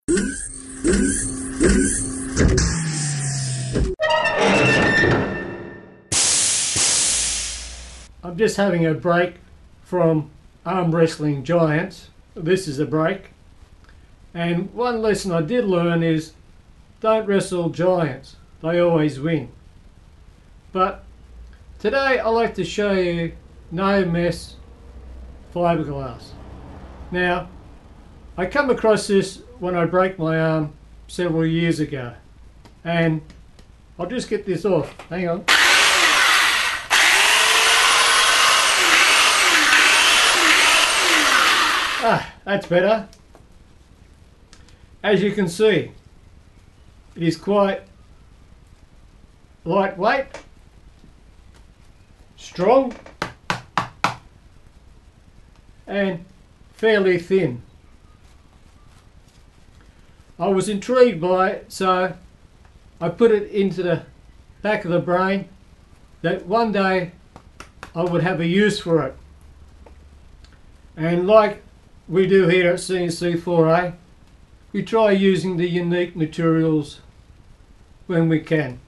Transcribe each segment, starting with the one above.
I'm just having a break from arm wrestling giants. This is a break. And one lesson I did learn is don't wrestle giants. They always win. But today I'd like to show you no mess fiberglass. Now, I come across this when I broke my arm several years ago. And I'll just get this off. Hang on. Ah, that's better. As you can see, it is quite lightweight, strong, and fairly thin. I was intrigued by it, so I put it into the back of the brain that one day I would have a use for it. And like we do here at CNC4A, we try using the unique materials when we can.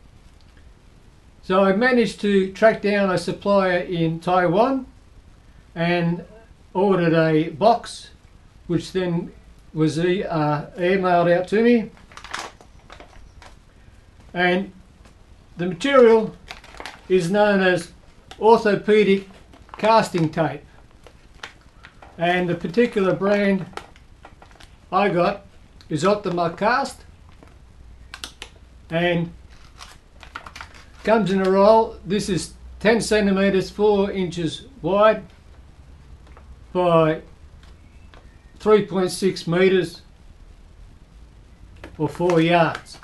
So I managed to track down a supplier in Taiwan and ordered a box, which then was emailed out to me. And the material is known as orthopedic casting tape. And the particular brand I got is Optima Cast, and comes in a roll. This is 10 centimeters, 4 inches wide by 3.6 meters or 4 yards.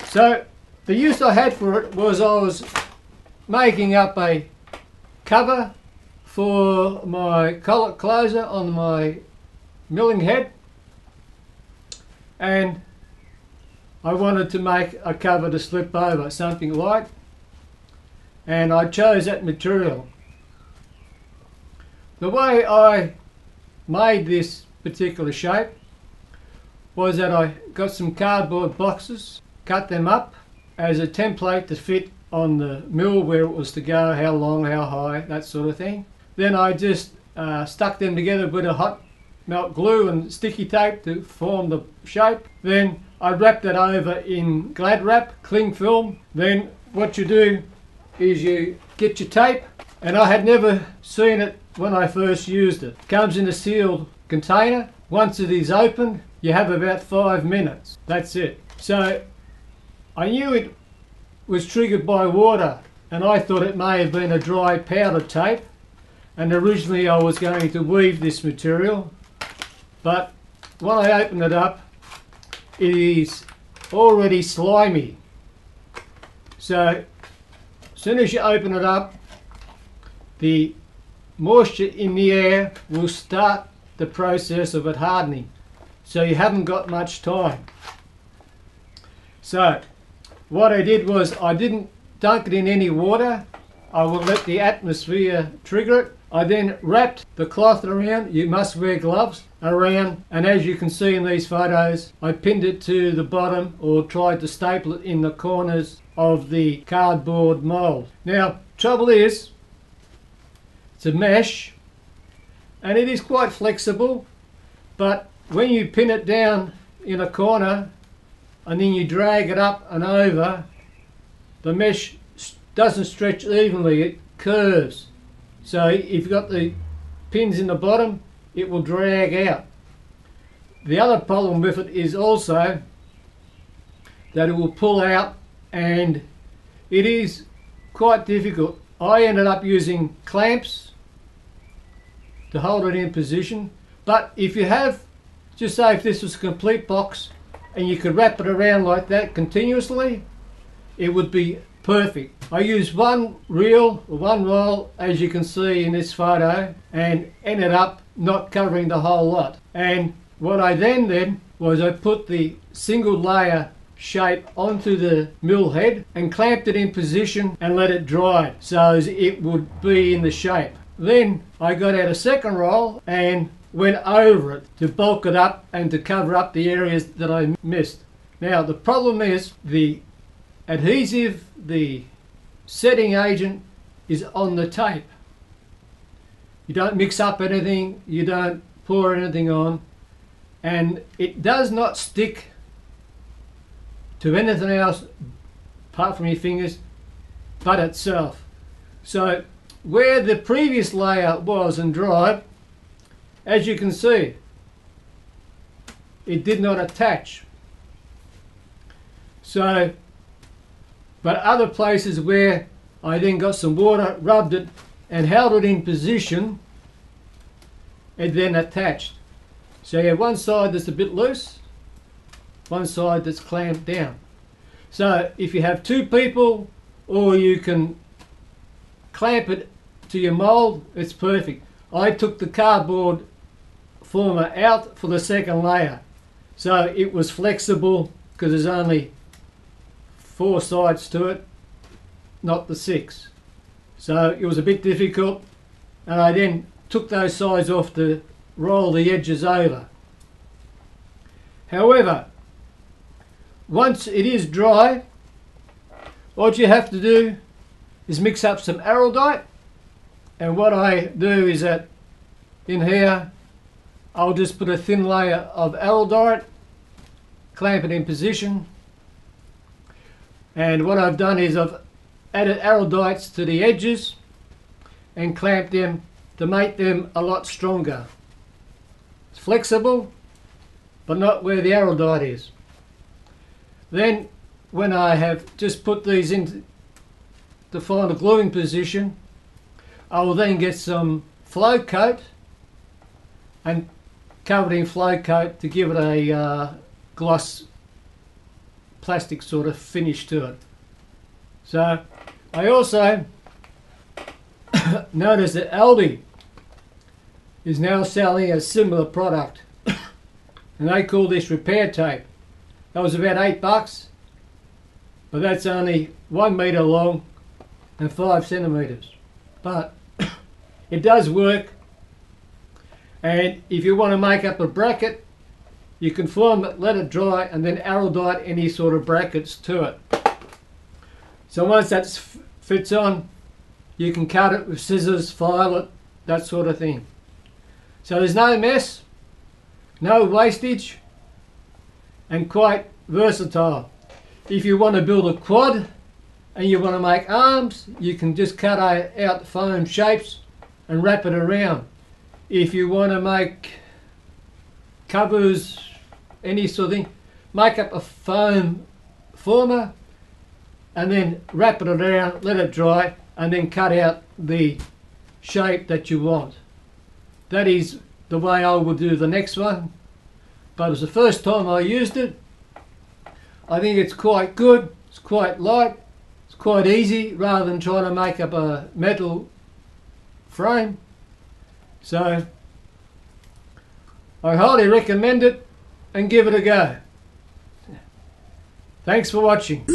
So the use I had for it was I was making up a cover for my collet closer on my milling head, and I wanted to make a cover to slip over, something light, and I chose that material. The way I made this particular shape was that I got some cardboard boxes, cut them up as a template to fit on the mill where it was to go, how long, how high, that sort of thing. Then I just stuck them together with a hot melt glue and sticky tape to form the shape. Then I wrapped that over in Glad Wrap, cling film. Then what you do is you get your tape, and I had never seen it when I first used it. It comes in a sealed container. Once it is opened, you have about 5 minutes. That's it. So I knew it was triggered by water, and I thought it may have been a dry powder tape, and originally I was going to weave this material, but when I open it up, it is already slimy. So as soon as you open it up, the moisture in the air will start the process of it hardening, so you haven't got much time. So what I did was I didn't dunk it in any water. I will let the atmosphere trigger it. I then wrapped the cloth around, you must wear gloves, around, and as you can see in these photos, I pinned it to the bottom or tried to staple it in the corners of the cardboard mould. Now, trouble is, it's a mesh, and it is quite flexible, but when you pin it down in a corner and then you drag it up and over, the mesh doesn't stretch evenly, it curves. So if you've got the pins in the bottom, it will drag out. The other problem with it is also that it will pull out, and it is quite difficult. I ended up using clamps to hold it in position, but if you have, just say if this was a complete box and you could wrap it around like that continuously, it would be perfect. I used one reel or one roll, as you can see in this photo, and ended up not covering the whole lot. And what I then did was I put the single layer shape onto the mill head and clamped it in position and let it dry so as it would be in the shape. Then I got out a second roll and went over it to bulk it up and to cover up the areas that I missed. Now the problem is the adhesive, the setting agent is on the tape. You don't mix up anything, you don't pour anything on, and it does not stick to anything else apart from your fingers but itself. So where the previous layer was and dried, as you can see, it did not attach. So, but other places where I then got some water, rubbed it and held it in position, it then attached. So you have one side that's a bit loose, one side that's clamped down. So if you have two people, or you can clamp it to your mould, it's perfect. I took the cardboard former out for the second layer, so it was flexible because there's only 4 sides to it, not the 6. So it was a bit difficult, and I then took those sides off to roll the edges over. However, once it is dry, what you have to do is mix up some araldite, and what I do is that in here I'll just put a thin layer of araldite, clamp it in position, and what I've done is I've added araldites to the edges and clamped them to make them a lot stronger. It's flexible, but not where the araldite is. Then when I have just put these into the final gluing position, I will then get some flow coat and cover it in flow coat to give it a gloss plastic sort of finish to it. So I also noticed that Aldi is now selling a similar product and they call this repair tape. That was about $8, but that's only 1 metre long and 5 centimetres. But it does work, and if you want to make up a bracket, you can form it, let it dry, and then araldite any sort of brackets to it. So once that fits on, you can cut it with scissors, file it, that sort of thing. So there's no mess, no wastage, and quite versatile. If you want to build a quad and you want to make arms, you can just cut out foam shapes and wrap it around. If you want to make covers, any sort of thing, make up a foam former and then wrap it around, let it dry, and then cut out the shape that you want. That is the way I will do the next one, but it's the first time I used it. I think it's quite good, it's quite light, it's quite easy rather than trying to make up a metal frame. So I highly recommend it and give it a go. Thanks for watching.